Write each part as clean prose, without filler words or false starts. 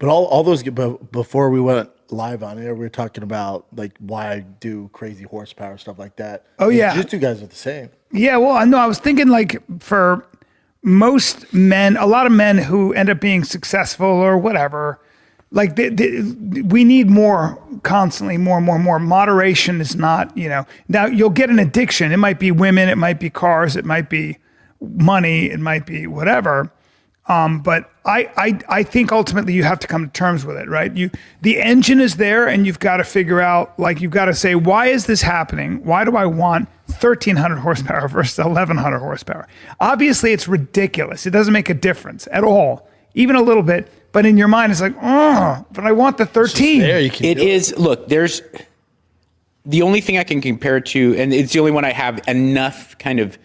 But all those, but before we went live on air, we were talking about like why I do crazy horsepower stuff like that. Oh, yeah. Jiu-jitsu guys are the same. Yeah, well, I was thinking like for most men, a lot of men who end up being successful or whatever, like we need more constantly, more. Moderation is not, now you'll get an addiction. It might be women, it might be cars, it might be money, it might be whatever. But I think ultimately you have to come to terms with it, right? The engine is there and you've got to figure out, like, you've got to say, why is this happening? Why do I want 1,300 horsepower versus 1,100 horsepower? Obviously it's ridiculous. It doesn't make a difference at all, even a little bit. But in your mind, it's like, oh, but I want the 13. It is, look, there's the only thing I can compare it to, and it's the only one I have enough kind of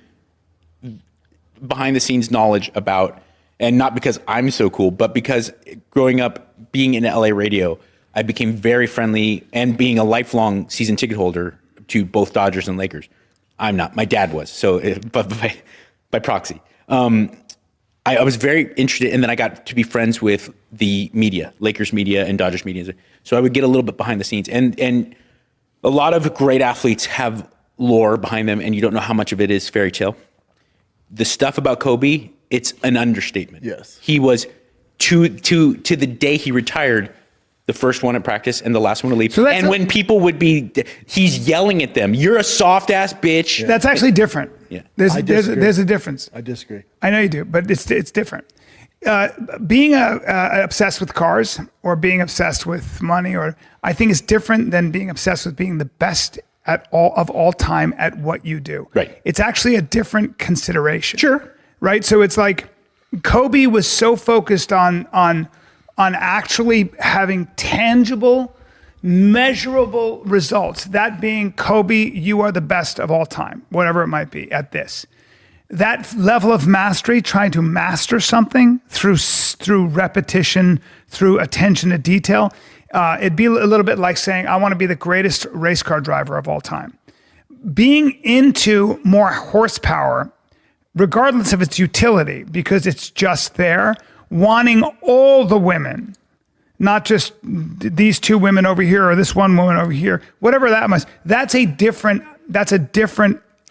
behind the scenes knowledge about, and not because I'm so cool, but because growing up, being in LA radio, I became very friendly, and being a lifelong season ticket holder to both Dodgers and Lakers. I'm not, my dad was, so but by proxy. I was very interested, and then I got to be friends with the media, Lakers media and Dodgers media. So I would get a little bit behind the scenes. And a lot of great athletes have lore behind them, and you don't know how much of it is fairy tale. The stuff about Kobe, it's an understatement. Yes. He was, to the day he retired, the first one at practice and the last one to leave. And when people would be, he's yelling at them, "You're a soft ass bitch." Yeah. That's actually different. Yeah. There's a difference. I disagree. I know you do, but it's different. Being obsessed with cars or being obsessed with money, I think is different than being obsessed with being the best of all time at what you do. Right. It's actually a different consideration. Sure. Right. So it's like Kobe was so focused on actually having tangible, measurable results. That being, Kobe, you are the best of all time, whatever it might be at this. That level of mastery, trying to master something through repetition, through attention to detail, it'd be a little bit like saying, I want to be the greatest race car driver of all time. Being into more horsepower, regardless of its utility, because it's just there, wanting all the women, not just these two women over here or this one woman over here, whatever that was, that's a different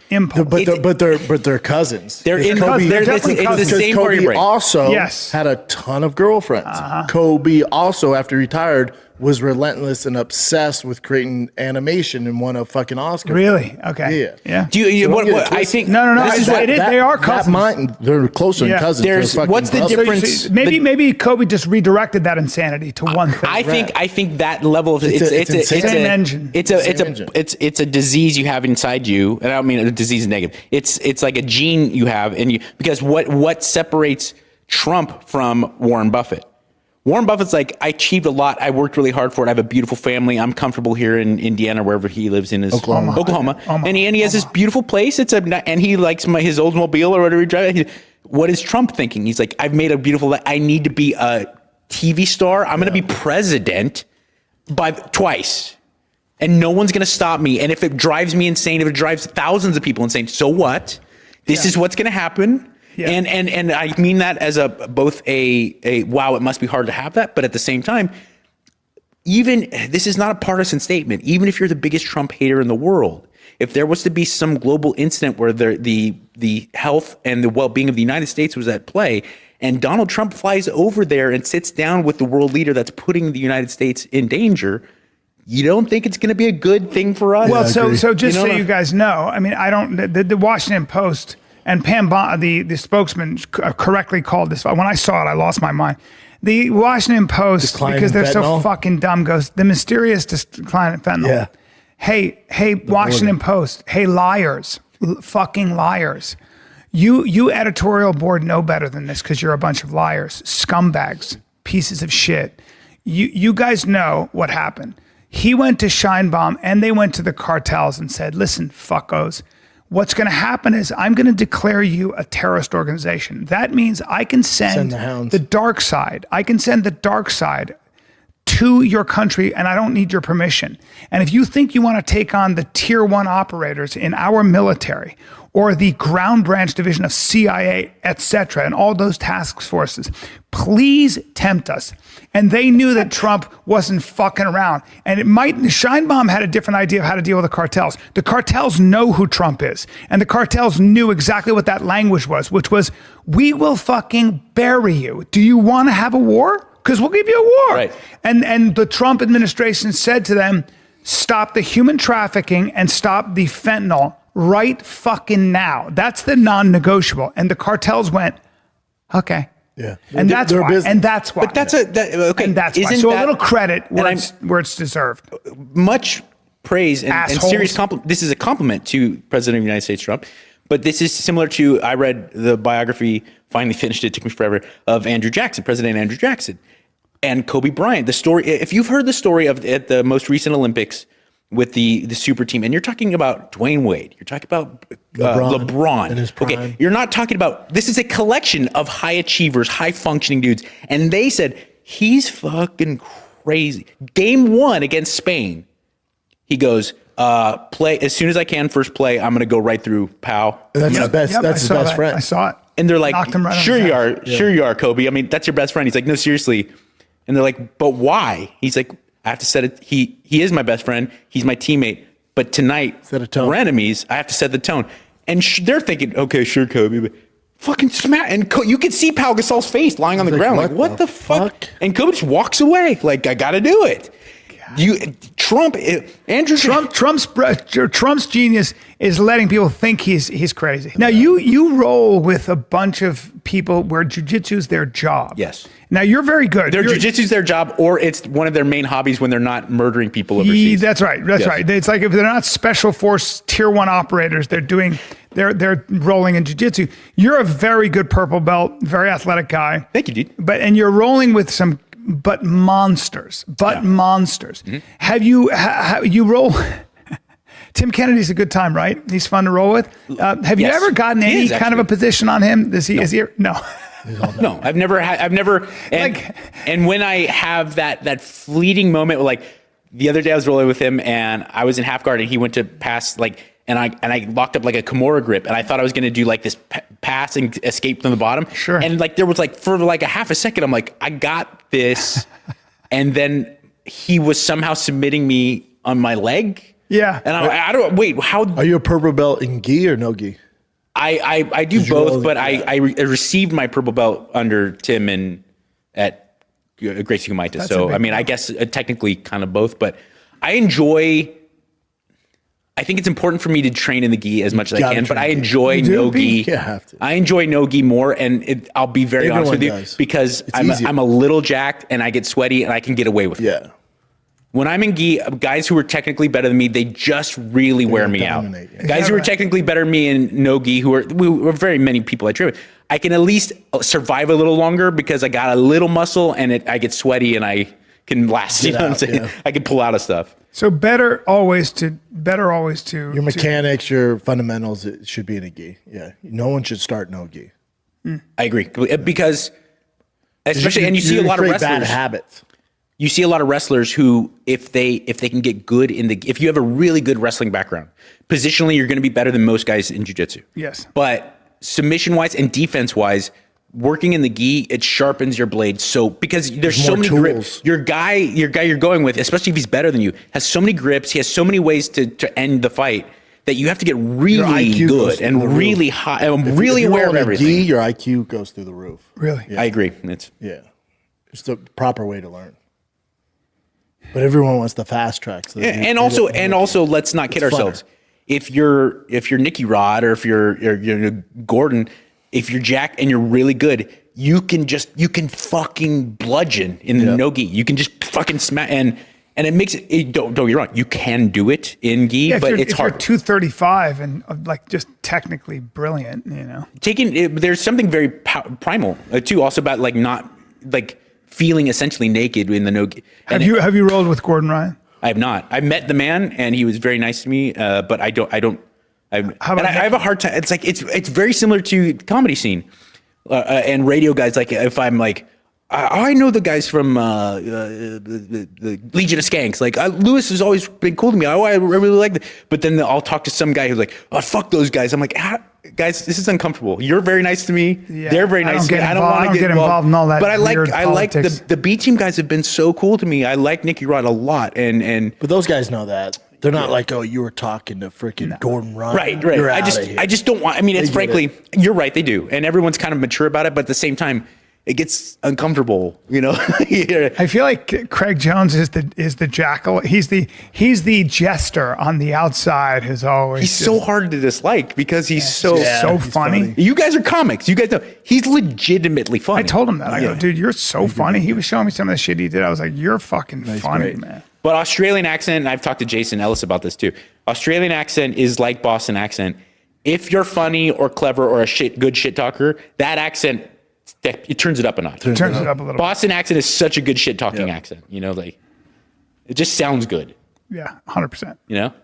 impulse. But they're cousins. They're in cousins. They're it's definitely the same Kobe party brain. also Yes. had a ton of girlfriends. Kobe also, after he retired, was relentless and obsessed with creating animation and won a fucking Oscar. Really? Okay. Yeah. Do you, So what, don't get what it I twisted. think No. this is what they are cousins. They're closer than cousins. There's- They're fucking what's the brothers. difference? Maybe Kobe just redirected that insanity to one thing. I think that level of It's insane. Same engine. It's a disease you have inside you, and I don't mean a disease is negative. It's like a gene you have, because what separates Trump from Warren Buffett? Warren Buffett's like, I achieved a lot. I worked really hard for it. I have a beautiful family. I'm comfortable here in Indiana, wherever he lives in, is Oklahoma. And he has this beautiful place. And he likes his Oldsmobile or whatever he drives. What is Trump thinking? He's like, I've made a beautiful life. I need to be a TV star. I'm going to be president twice. And no one's going to stop me. And if it drives me insane, if it drives thousands of people insane, so what? This is what's going to happen. Yeah. And I mean that as both a wow, it must be hard to have that, but at the same time, even this is not a partisan statement. Even if you're the biggest Trump hater in the world, if there was to be some global incident where the health and the well-being of the United States was at play, and Donald Trump flies over there and sits down with the world leader that's putting the United States in danger, you don't think it's going to be a good thing for us? Well, so just so you guys know, I mean, I don't. The Washington Post. And Pam, the spokesman, correctly called this. When I saw it, I lost my mind. The Washington Post, because they're so fucking dumb, goes, the mysterious decline in fentanyl. Yeah. Hey, Washington Post. Hey, liars. Fucking liars. You editorial board know better than this because you're a bunch of liars. Scumbags. Pieces of shit. You guys know what happened. He went to Scheinbaum and they went to the cartels and said, listen, fuckos. What's going to happen is I'm going to declare you a terrorist organization. That means I can send the dark side. I can send the dark side to your country and I don't need your permission. And if you think you want to take on the tier 1 operators in our military or the ground branch division of CIA, etc., and all those task forces, please tempt us. And they knew that Trump wasn't fucking around. And Scheinbaum had a different idea of how to deal with the cartels. The cartels know who Trump is. And the cartels knew exactly what that language was, which was, we will fucking bury you. Do you want to have a war? Because we'll give you a war. Right. And the Trump administration said to them, stop the human trafficking and stop the fentanyl right fucking now. That's the non-negotiable. And the cartels went, okay. Yeah. And that's why. And that's why. But that's okay. And that's why. So a little credit where it's deserved. Much praise and serious compliment. This is a compliment to President of the United States, Trump. But this is similar to, I read the biography, finally finished it, took me forever, of Andrew Jackson, President Andrew Jackson. And Kobe Bryant, the story, if you've heard the story of at the most recent Olympics with the super team, and you're talking about Dwayne Wade, you're talking about LeBron. In his prime. Okay, you're not talking about, this is a collection of high achievers, high functioning dudes. And they said, he's fucking crazy. Game 1 against Spain, he goes, play as soon as I can, first play, I'm going to go right through Pau. And that's his best, that's his best friend. I saw it. And they're like, Right sure you are. Yeah. Sure you are, Kobe. I mean, that's your best friend. He's like, no, seriously. And they're like, but why? He's like, I have to set it. He is my best friend. He's my teammate. But tonight, we're enemies. I have to set the tone. And they're thinking, okay, sure, Kobe. But fucking smack. And you can see Pau Gasol's face lying on the ground. Like, what the fuck? And Kobe just walks away. Like, I got to do it. Trump's genius is letting people think he's crazy. Now you roll with a bunch of people where jiu-jitsu is their job. Yes. Now you're very good. Jiu-jitsu is their job, or it's one of their main hobbies when they're not murdering people overseas. That's right. That's right. It's like if they're not special force tier 1 operators, they're rolling in jiu-jitsu. You're a very good purple belt, very athletic guy. Thank you, dude. And you're rolling with some monsters. Mm-hmm. Have you roll? Tim Kennedy's a good time, right? He's fun to roll with. Have you ever gotten any kind of a position on him? Is he? No. No, I've never. And when I have that fleeting moment, like the other day, I was rolling with him, and I was in half guard, and he went to pass and I locked up like a Kimura grip, and I thought I was going to do like this pass and escape from the bottom. Sure. And like there was like for like a half a second, I'm like, I got this, and then he was somehow submitting me on my leg. Yeah. And I don't wait. How are you a purple belt in gi or no gi? I do both, but I received my purple belt under Tim and at Gracie Humaita. So I mean, I guess technically kind of both, but I think it's important for me to train in the gi as much as I can, but I enjoy no gi. I enjoy no gi more, and I'll be very honest with you because I'm a little jacked and I get sweaty and I can get away with it. Yeah. When I'm in gi, guys who are technically better than me, they just really wear me out. Guys who are technically better than me in no gi, who are very many people I train with, I can at least survive a little longer because I got a little muscle and I get sweaty and I can last. You know what I'm saying? Yeah. I can pull out of stuff. So better always to your mechanics, your fundamentals. It should be in a gi. Yeah, no one should start no gi. I agree because, especially, and you see a lot of wrestlers. Bad habits. You see a lot of wrestlers who, if they can get good if you have a really good wrestling background, positionally, you're going to be better than most guys in jiu-jitsu. Yes. But submission-wise and defense-wise, working in the gi, it sharpens your blade. So because there's so many grips. Your guy you're going with, especially if he's better than you, has so many grips. He has so many ways to end the fight that you have to get really good and really high. I'm really aware of everything. Gi, your IQ goes through the roof. Really? Yeah. I agree. It's the proper way to learn. But everyone wants the fast track. So and also, let's not kid ourselves. If you're Nicky Rod or if you're Gordon, if you're Jack and you're really good, you can fucking bludgeon in the no gi. You can just fucking smack and it makes it. Don't get me wrong. You can do it in gi, but it's hard. If you're 235 and like just technically brilliant, you know. There's something very primal too. Also about like not like feeling essentially naked in the no gi. Have you rolled with Gordon Ryan? I have not. I met the man and he was very nice to me, but I have a hard time. It's like it's very similar to the comedy scene and radio guys. Like if I'm like, I know the guys from the Legion of Skanks. Like Lewis has always been cool to me. I really like that. But then I'll talk to some guy who's like, "Oh, fuck those guys." I'm like, guys, this is uncomfortable. You're very nice to me. Yeah, They're very nice to me. I don't want to get involved in all that. But I like politics. the B team guys have been so cool to me. I like Nicky Rod a lot, and But those guys know that. They're not like, oh, you were talking to freaking Gordon Ryan. right. You're I just don't want. I mean, it's frankly, you're right. They do, and everyone's kind of mature about it. But at the same time, it gets uncomfortable, you know. Yeah. I feel like Craig Jones is the jackal. He's the jester on the outside. Who's always He's so hard to dislike because he's so he's funny. You guys are comics. You guys know he's legitimately funny. I told him that. I go, dude, you're so funny. He was showing me some of the shit he did. I was like, you're fucking funny, great. man. But Australian accent, and I've talked to Jason Ellis about this too. Australian accent is like Boston accent. If you're funny or clever or a good shit talker, that accent, it turns it up a notch. Turns it up a little. Boston accent is such a good shit talking accent. You know, like it just sounds good. Yeah, 100%. You know.